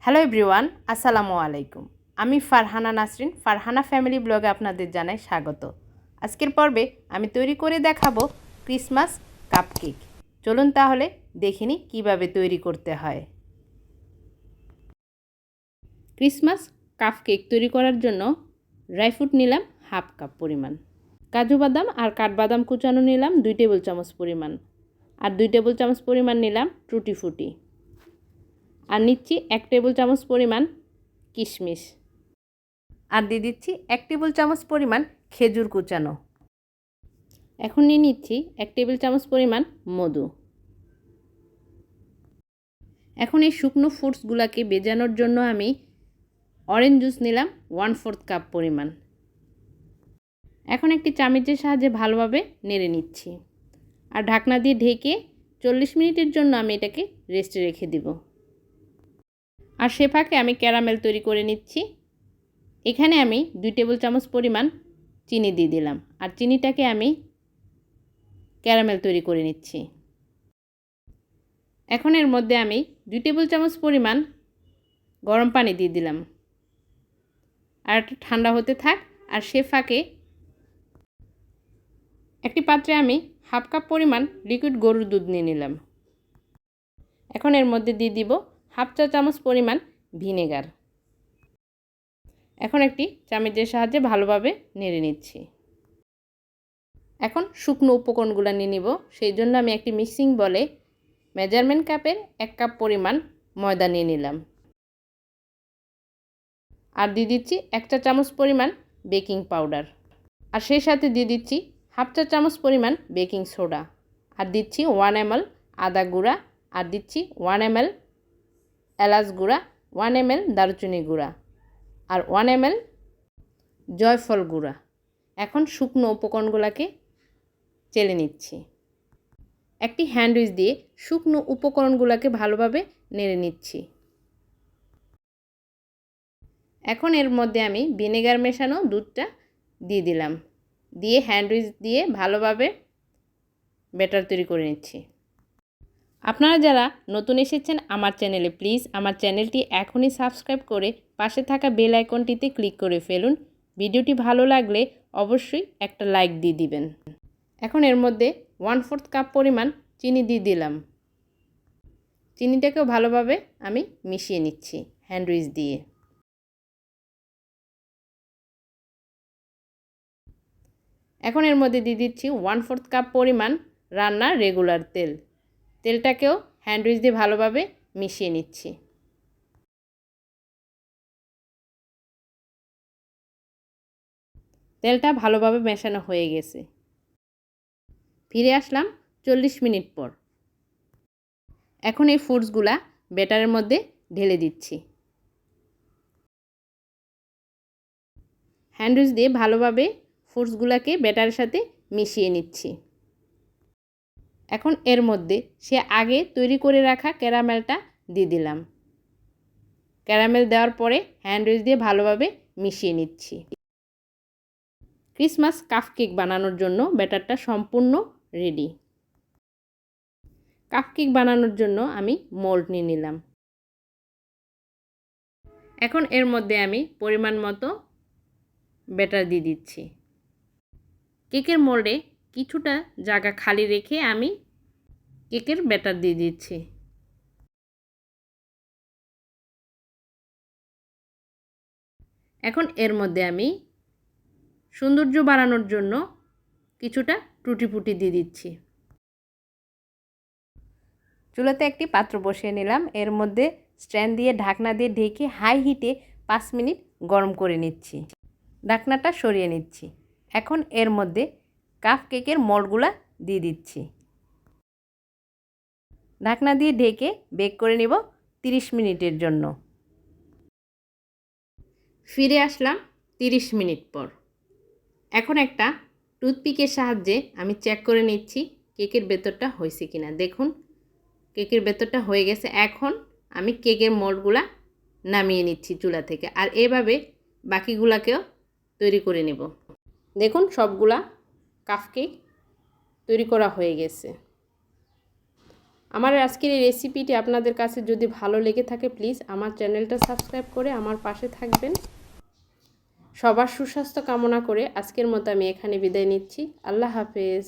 Hello everyone, আসসালামু আলাইকুম। আমি ফারহানা নাসরিন, ফারহানা ফ্যামিলি ব্লগে আপনাদের জানাই স্বাগত। আজকের পর্বে আমি তৈরি করে দেখাবো ক্রিসমাস কাপকেক। চলুন তাহলে দেখে নিই কীভাবে তৈরি করতে হয়। ক্রিসমাস কাপকেক তৈরি করার জন্য ড্রাই ফ্রুট নিলাম হাফ কাপ পরিমাণ, কাজু বাদাম আর কাঠবাদাম কুচানো নিলাম 2 টেবিল চামচ পরিমাণ, আর 2 টেবিল চামচ পরিমাণ নিলাম টুটি ফুটি, আর নিচ্ছি 1 টেবিল চামচ পরিমাণ কিশমিশ, আর দিয়ে দিচ্ছি 1 টেবিল চামচ পরিমাণ খেজুর কুচানো। এখন নিয়ে নিচ্ছি 1 টেবিল চামচ পরিমাণ মধু। এখন এই শুকনো ফ্রুটসগুলোকে ভেজানোর জন্য আমি অরেঞ্জ জুস নিলাম 1/4 কাপ পরিমাণ। এখন একটি চামচের সাহায্যে ভালোভাবে নেড়ে নিচ্ছি, আর ঢাকনা দিয়ে ঢেকে 40 মিনিটের জন্য আমি এটাকে রেস্টে রেখে দিব। আর সে ফাঁকে আমি ক্যারামেল তৈরি করে নিচ্ছি। এখানে আমি 2 টেবিল চামচ পরিমাণ চিনি দিয়ে দিলাম, আর চিনিটাকে আমি ক্যারামেল তৈরি করে নিচ্ছি। এখন এর মধ্যে আমি 2 টেবিল চামচ পরিমাণ গরম পানি দিয়ে দিলাম, আর একটু ঠান্ডা হতে থাক। আর সে ফাঁকে একটি পাত্রে আমি হাফ কাপ পরিমাণ লিকুইড গরুর দুধ নিয়ে নিলাম। এখন এর মধ্যে দিয়ে দিব হাফ চা চামচ পরিমাণ ভিনেগার। এখন একটি চামচের সাহায্যে ভালোভাবে নেড়ে নিচ্ছি। এখন শুকনো উপকরণগুলো নিয়ে নিব। সেই জন্য আমি একটি মিক্সিং বলে মেজারমেন্ট কাপের 1 কাপ পরিমাণ ময়দা নিয়ে নিলাম, আর দিয়ে দিচ্ছি 1 চা চামচ পরিমাণ বেকিং পাউডার, আর সেই সাথে দিয়ে দিচ্ছি হাফ চা চামচ পরিমাণ বেকিং সোডা, আর দিচ্ছি 1 ml আদা গুঁড়া, আর দিচ্ছি 1 ml এলাচ গুঁড়া, 1 ml দারুচিনি গুঁড়া, আর 1 ml জয়ফল গুঁড়া। এখন শুকনো উপকরণগুলোকে চেলে নিচ্ছি। একটি হ্যান্ড উইচ দিয়ে শুকনো উপকরণগুলোকে ভালোভাবে নেড়ে নিচ্ছি। এখন এর মধ্যে আমি ভিনেগার মেশানো দুধটা দিয়ে দিলাম, দিয়ে হ্যান্ড উইচ দিয়ে ভালোভাবে ব্যাটার তৈরি করে নিচ্ছি। আপনারা যারা নতুন এসেছেন আমার চ্যানেলে, প্লিজ আমার চ্যানেলটি এখনই সাবস্ক্রাইব করে পাশে থাকা বেল আইকনটিতে ক্লিক করে ফেলুন। ভিডিওটি ভালো লাগলে অবশ্যই একটা লাইক দিয়ে দিবেন। এখন এর মধ্যে 1/4 কাপ পরিমাণ চিনি দিয়ে দিলাম। চিনিটাকেও ভালোভাবে আমি মিশিয়ে নিচ্ছি হ্যান্ড উইচ দিয়ে। এখন এর মধ্যে দিয়ে দিচ্ছি 1/4 কাপ পরিমাণ রান্নার রেগুলার তেল। তেলটাকেও হ্যান্ড উইচ দিয়ে ভালোভাবে মিশিয়ে নিচ্ছি। তেলটা ভালোভাবে মেশানো হয়ে গেছে। ফিরে আসলাম 40 মিনিট পর। এখন এই ফ্রুটসগুলা ব্যাটারের মধ্যে ঢেলে দিচ্ছি। হ্যান্ড উইচ দিয়ে ভালোভাবে ফ্রুটসগুলোকে ব্যাটারের সাথে মিশিয়ে নিচ্ছি। এখন এর মধ্যে সে আগে তৈরি করে রাখা ক্যারামেলটা দিয়ে দিলাম। ক্যারামেল দেওয়ার পরে হ্যান্ড উইচ দিয়ে ভালোভাবে মিশিয়ে নিচ্ছি। ক্রিসমাস কাপকেক বানানোর জন্য ব্যাটারটা সম্পূর্ণ রেডি। কাপকেক বানানোর জন্য আমি মোল্ড নিয়ে নিলাম। এখন এর মধ্যে আমি পরিমাণ মতো ব্যাটার দিয়ে দিচ্ছি। কেকের মোল্ডে কিছুটা জায়গা খালি রেখে আমি কেকের ব্যাটার দিয়ে দিচ্ছি। এখন এর মধ্যে আমি সৌন্দর্য বাড়ানোর জন্য কিছুটা টুটি ফুটি দিয়ে দিচ্ছি। চুলাতে একটি পাত্র বসিয়ে নিলাম। এর মধ্যে স্ট্যান্ড দিয়ে ঢাকনা দিয়ে ঢেকে হাই হিটে 5 মিনিট গরম করে নিচ্ছি। ঢাকনাটা সরিয়ে নিচ্ছি। এখন এর মধ্যে কাপ কেকের মোল্ডগুলো দিয়ে দিচ্ছি। ঢাকনা দিয়ে ঢেকে বেক করে নিব 30 মিনিটের জন্য। ফিরে আসলাম 30 মিনিট পর। এখন একটা টুথপিকের সাহায্যে আমি চেক করে নিচ্ছি কেকের ভেতরটা হয়েছে কিনা। দেখুন কেকের ভেতরটা হয়ে গেছে। এখন আমি কেকের মোল্ডগুলা নামিয়ে নিচ্ছি চুলা থেকে, আর এভাবে বাকিগুলাকেও তৈরি করে নেব। দেখুন সবগুলা কাপকেক তৈরি করা হয়ে গেছে। আমার আজকের এই রেসিপিটি আপনাদের কাছে যদি ভালো লেগে থাকে প্লিজ আমার চ্যানেলটা সাবস্ক্রাইব করে আমার পাশে থাকবেন। সবার সুস্বাস্থ্য কামনা করে আজকের মতো আমি এখানে বিদায় নিচ্ছি। আল্লাহ হাফেজ।